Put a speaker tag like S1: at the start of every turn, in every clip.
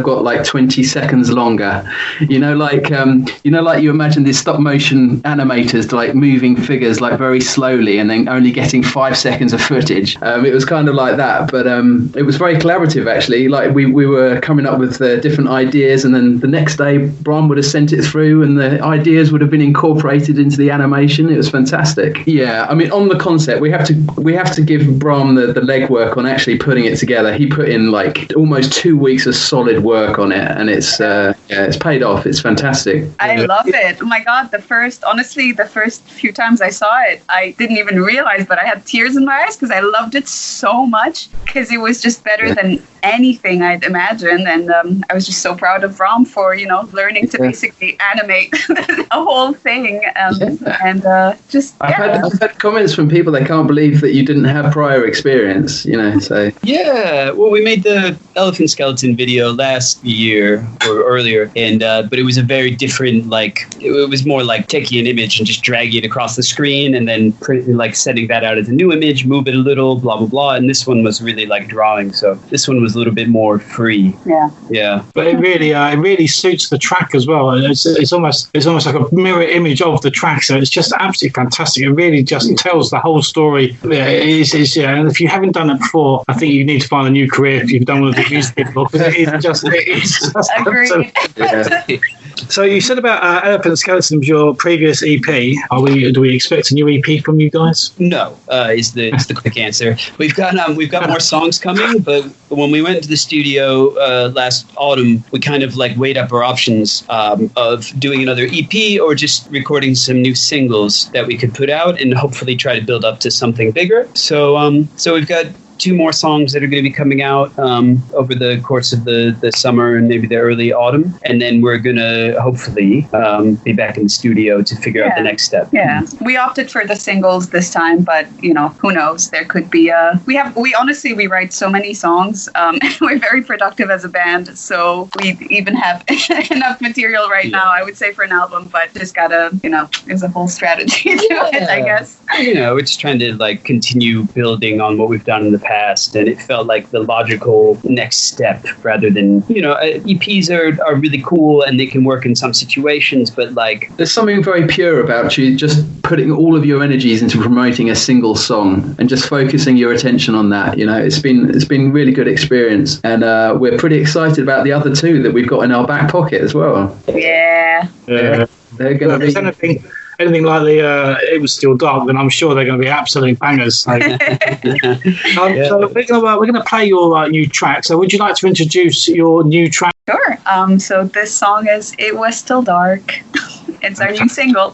S1: got like 20 seconds longer. Like you imagine these stop motion animators like moving figures like very slowly and then only getting 5 seconds of footage. It was kind of like that, but it was very collaborative actually. Like we were coming up with different ideas, and then the next day Bram would have sent it through and the ideas would have been incorporated into the animation. It was fantastic. Yeah, I mean, on the concept, we have to give Bram the legwork on actually putting it together. He put in like almost 2 weeks of solid work on it, and it's paid off. It's fantastic.
S2: I love it. Oh my god, the first few times I saw it, I didn't even realize, but I had tears in my eyes because I loved it so much, because it was just better than anything I'd imagined. And I was just so proud of Bram for learning to basically animate a whole thing. I've
S1: had comments from people that can't believe that you didn't have prior experience, so
S3: well, we made the elephant skeleton video last year or earlier, and but it was a very different, like it was more like taking an image and just dragging it across the screen and then setting that out as a new image, move it a little, blah blah blah. And this one was really like drawing, so this one was a little bit more free. Yeah.
S4: But it really suits the track as well. It's almost like a mirror image of the track, so it's just absolutely fantastic. It really just tells the whole story. And if you haven't done it before, I think you need to find a new career if you've done one of the music before, because it is just
S2: agreed.
S4: So you said about Elephant Skeleton, your previous EP. Do we expect a new EP from you guys?
S3: No, is the quick answer. We've got more songs coming, but when we went to the studio last autumn, we kind of like weighed up our options of doing another EP or just recording some new singles that we could put out and hopefully try to build up to something bigger. So we've got 2 more songs that are going to be coming out over the course of the summer and maybe the early autumn. And then we're going to hopefully be back in the studio to figure out the next step.
S2: Yeah. We opted for the singles this time, but, who knows? There could be we write so many songs. We're very productive as a band. So we even have enough material right now, I would say, for an album, but just gotta, there's a whole strategy to it, I guess.
S3: We're just trying to like continue building on what we've done in the past, and it felt like the logical next step rather than EPs are really cool and they can work in some situations, but like
S1: there's something very pure about you just putting all of your energies into promoting a single song and just focusing your attention on that. It's been really good experience, and we're pretty excited about the other 2 that we've got in our back pocket as well.
S2: Yeah.
S1: They're going to be
S4: anything like It Was Still Dark, then I'm sure they're going to be absolute bangers. So, so we're going to play your new track. So would you like to introduce your new track?
S2: Sure. So this song is It Was Still Dark. It's our new single.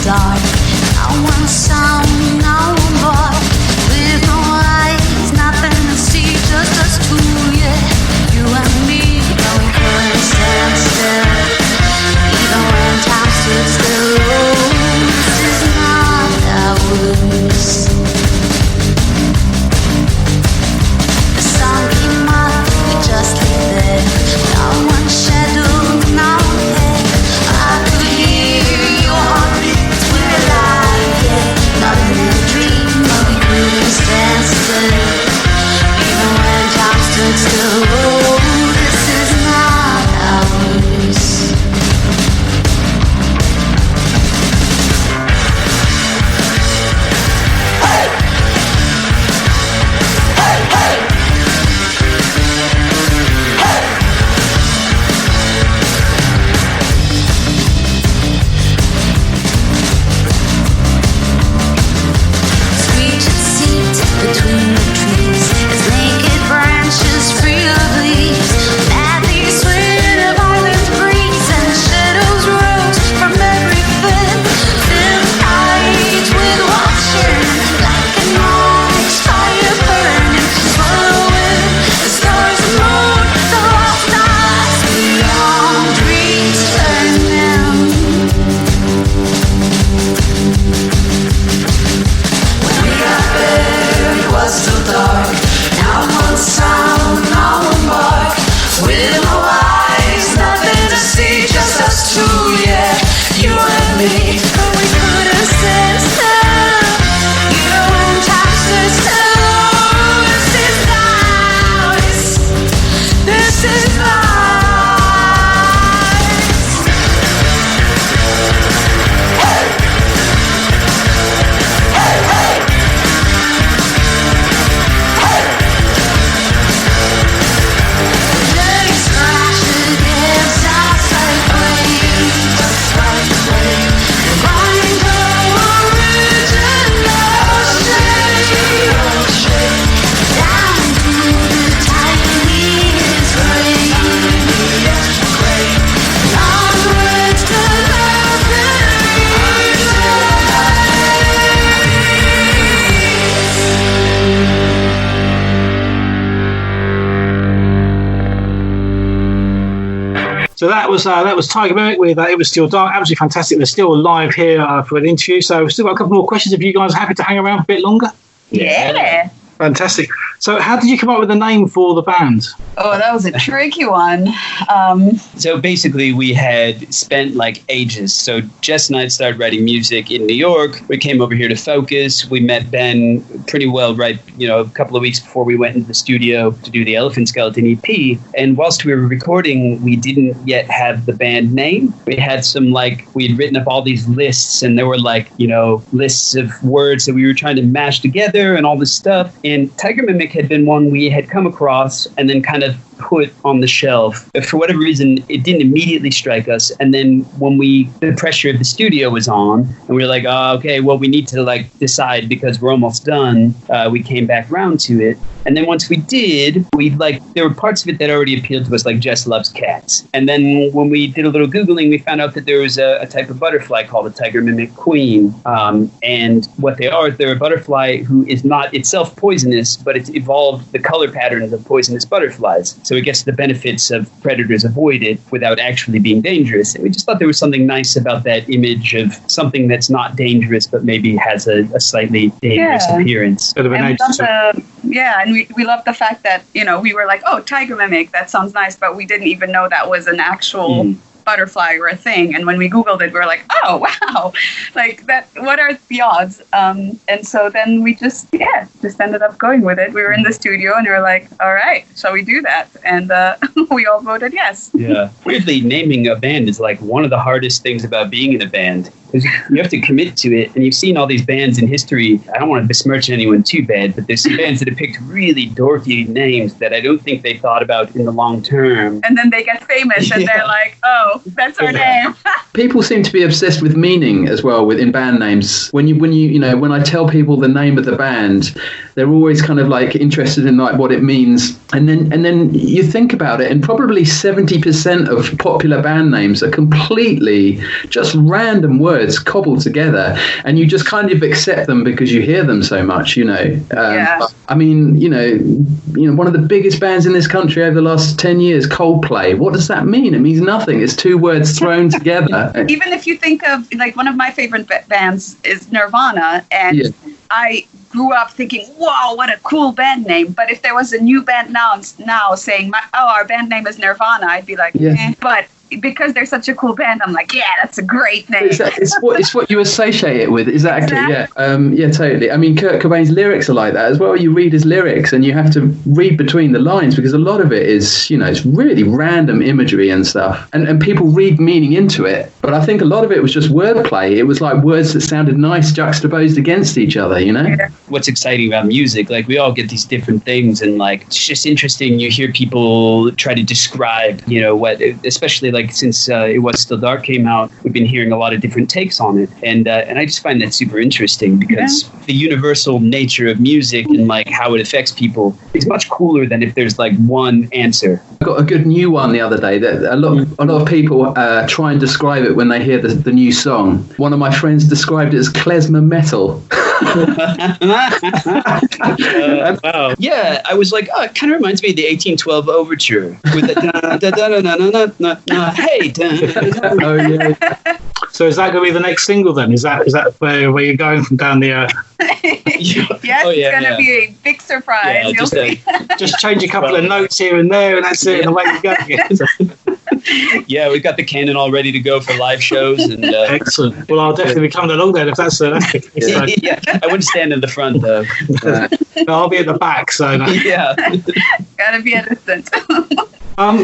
S5: Dark. I want some
S4: So that was Tiger Mimic with It Was Still Dark. Absolutely fantastic. They're still live here for an interview. So we've still got a couple more questions if you guys are happy to hang around a bit longer.
S2: Yeah.
S4: Fantastic. So how did you come up with the name for the band?
S2: Oh, that was a tricky one.
S3: So basically, we had spent like ages. So Jess and I started writing music in New York. We came over here to focus. We met Ben pretty well, right, a couple of weeks before we went into the studio to do the Elephant Skeleton EP. And whilst we were recording, we didn't yet have the band name. We had we'd written up all these lists, and there were lists of words that we were trying to mash together and all this stuff. And Tiger Mimic had been one we had come across and then kind of put on the shelf. But for whatever reason, it didn't immediately strike us. And then when the pressure of the studio was on, and we were like, oh, okay, well, we need to decide because we're almost done. We came back around to it. And then once we did, there were parts of it that already appealed to us, like Jess loves cats. And then when we did a little Googling, we found out that there was a type of butterfly called a Tiger Mimic Queen. And what they are, they're a butterfly who is not itself poisonous, but it's evolved the color patterns of poisonous butterflies. So it gets the benefits of predators avoided without actually being dangerous. And we just thought there was something nice about that image of something that's not dangerous, but maybe has a slightly dangerous appearance.
S2: And we love the fact that, we were like, oh, Tiger Mimic, that sounds nice, but we didn't even know that was an actual butterfly or a thing. And when we Googled it, we were like, oh, wow, what are the odds? And so then we just ended up going with it. We were in the studio and we were like, all right, shall we do that? And we all voted yes.
S3: Yeah. Weirdly, naming a band is one of the hardest things about being in a band. You have to commit to it, and you've seen all these bands in history. I don't want to besmirch anyone too bad, but there's some bands that have picked really dorky names that I don't think they thought about in the long term.
S2: And then they get famous, and they're like, "Oh, that's our name."
S1: People seem to be obsessed with meaning as well in band names. When I tell people the name of the band, they're always kind of interested in what it means, and then you think about it, and probably 70% of popular band names are completely just random words cobbled together, and you just kind of accept them because you hear them so much. I mean, one of the biggest bands in this country over the last 10 years, Coldplay. What does that mean? It means nothing. It's two words thrown together.
S2: Even if you think of one of my favorite bands is Nirvana, and I grew up thinking, wow, what a cool band name. But if there was a new band now saying, our band name is Nirvana, I'd be like, But because they're such a cool band, I'm like, that's a great name.
S1: It's what you associate it with. Exactly. Yeah, totally. I mean, Kurt Cobain's lyrics are like that as well. You read his lyrics and you have to read between the lines because a lot of it is, it's really random imagery and stuff. And people read meaning into it. But I think a lot of it was just wordplay. It was like words that sounded nice juxtaposed against each other, Yeah.
S3: What's exciting about music, we all get these different things, and it's just interesting. You hear people try to describe, what, especially since It Was Still Dark came out, we've been hearing a lot of different takes on it, and I just find that super interesting because the universal nature of music and how it affects people is much cooler than if there's one answer.
S1: I got a good new one the other day that a lot of people try and describe it when they hear the new song. One of my friends described it as klezmer metal.
S3: Wow. Yeah, I was like, it kind of reminds me of the 1812 overture with the hey.
S1: Oh yeah.
S4: So is that going to be the next single then? Is that where you're going from down the?
S2: Yes, it's going to be a big surprise.
S3: Yeah,
S4: just change a couple of notes here and there, and that's it. And away you go again.
S3: Yeah, we've got the canon all ready to go for live shows. And
S4: excellent. Well, I'll definitely be coming along then if that's the case.
S3: Yeah, I wouldn't stand in the front though.
S4: No, I'll be at the back. So
S3: yeah,
S2: gotta be a distance.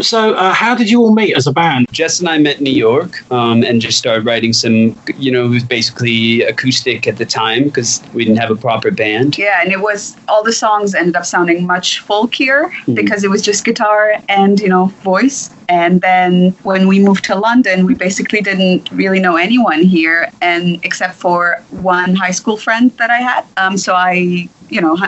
S4: So how did you all meet as a band?
S3: Jess and I met in New York and just started writing some, it was basically acoustic at the time because we didn't have a proper band.
S2: Yeah, and all the songs ended up sounding much folkier because it was just guitar and, voice. And then when we moved to London, we basically didn't really know anyone here, and except for one high school friend that I had. So I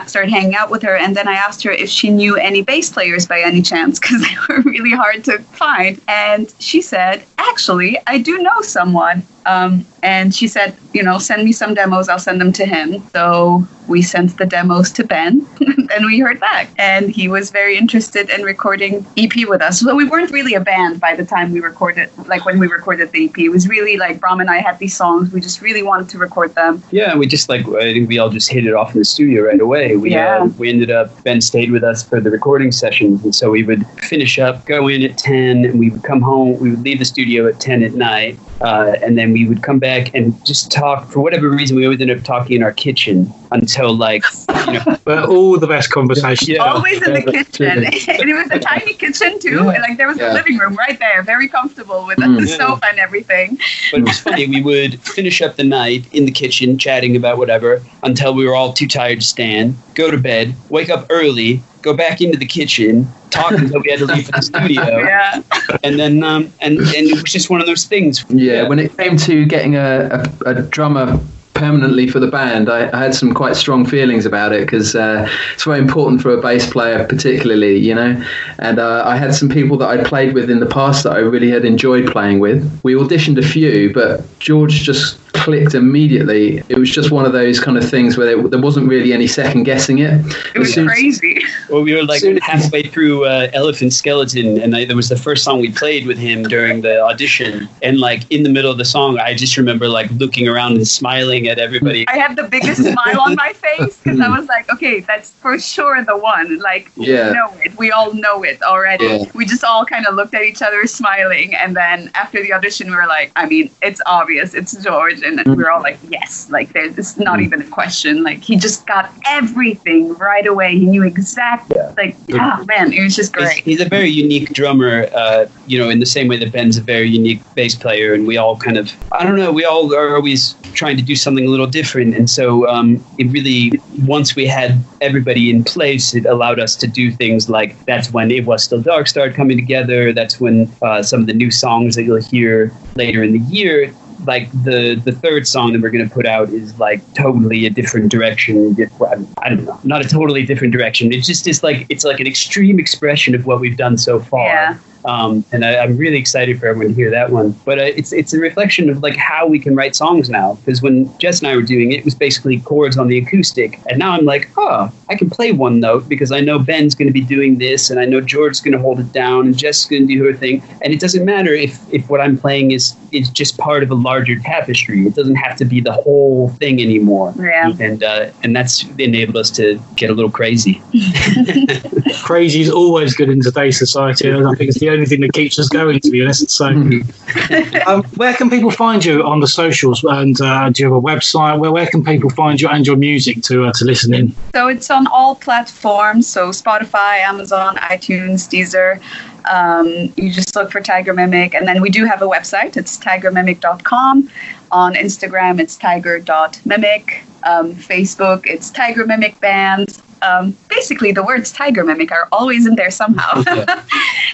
S2: started hanging out with her, and then I asked her if she knew any bass players by any chance, because they were really hard to find. And she said, actually, I do know someone. And she said, send me some demos, I'll send them to him. So we sent the demos to Ben and we heard back. And he was very interested in recording EP with us. So we weren't really a band by the time we recorded, like when we recorded the EP. It was really like Bram and I had these songs. We just really wanted to record them.
S3: Yeah, we just I think we all just hit it off in the studio right away. We ended up, Ben stayed with us for the recording sessions. And so we would finish up, go in at 10, and we would come home. We would leave the studio at 10 at night. And then we would come back and just talk. For whatever reason, we always ended up talking in our kitchen until
S4: But all the best conversations.
S3: Yeah.
S2: Always in the kitchen. And it was a tiny kitchen too.
S1: Yeah.
S2: And like there was a living room right there, very comfortable with the sofa and everything.
S3: But it was funny. We would finish up the night in the kitchen chatting about whatever until we were all too tired to stand, go to bed, wake up early, go back into the kitchen, talk until we had to leave for the studio.
S2: Yeah.
S3: And then and it was just one of those things.
S1: Yeah, when it came to getting a drummer permanently for the band, I had some quite strong feelings about it, because it's very important for a bass player particularly, you know. And I had some people that I'd played with in the past that I really had enjoyed playing with. We auditioned a few, but George just clicked immediately. It was just one of those kind of things where there wasn't really any second guessing it.
S2: It was crazy.
S3: Well, we were like halfway through Elephant Skeleton, and there was the first song we played with him during the audition. And like in the middle of the song, I just remember like looking around and smiling at everybody.
S2: I had the biggest smile on my face because I was like, okay, that's for sure the one. Like, we know it. We all know it already. Yeah. We just all kind of looked at each other smiling. And then after the audition, we were like, I mean, it's obvious. It's George. And we were all like, yes, like it's not even a question. Like he just got everything right away. He knew exactly, man, it was just great.
S3: He's a very unique drummer, in the same way that Ben's a very unique bass player. And we all kind of, I don't know, we all are always trying to do something a little different. And so it really, once we had everybody in place, it allowed us to do things like, that's when It Was Still Dark started coming together. That's when some of the new songs that you'll hear later in the year, like the third song that we're going to put out is like totally a different direction. I don't know, not a totally different direction. It's just it's like an extreme expression of what we've done so far.
S2: Yeah.
S3: And I'm really excited for everyone to hear that one. But it's a reflection of like how we can write songs now. Because when Jess and I were doing it, it was basically chords on the acoustic. And now I'm like, I can play one note because I know Ben's going to be doing this, and I know George's going to hold it down, and Jess is going to do her thing. And it doesn't matter if what I'm playing is just part of a larger tapestry. It doesn't have to be the whole thing anymore.
S2: Yeah.
S3: And that's enabled us to get a little crazy.
S4: Crazy is always good in today's society. I think it's the only thing that keeps us going, to be honest. So where can people find you on the socials, and do you have a website? Where can people find you and your music to listen in?
S2: So it's on all platforms, so Spotify, Amazon, iTunes, Deezer. You just look for Tiger Mimic, and then we do have a website. It's tigermimic.com. On Instagram, it's tiger.mimic. Facebook, it's Tiger Mimic Band. Basically, the words Tiger Mimic are always in there somehow.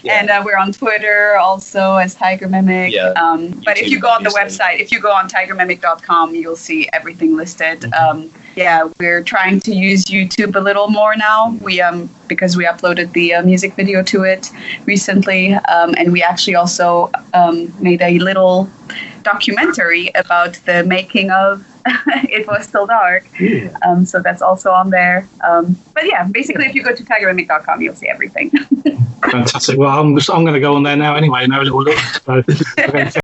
S2: And we're on Twitter also as Tiger Mimic. But if you go on the website, if you go on tigermimic.com, you'll see everything listed. We're trying to use YouTube a little more now. Because we uploaded the music video to it recently. And we actually also made a little documentary about the making of It Was Still Dark. So that's also on there. But yeah, basically, if you go to tigermimic.com, you'll see everything.
S4: Fantastic. Well, I'm going to go on there now anyway and have a little look. So,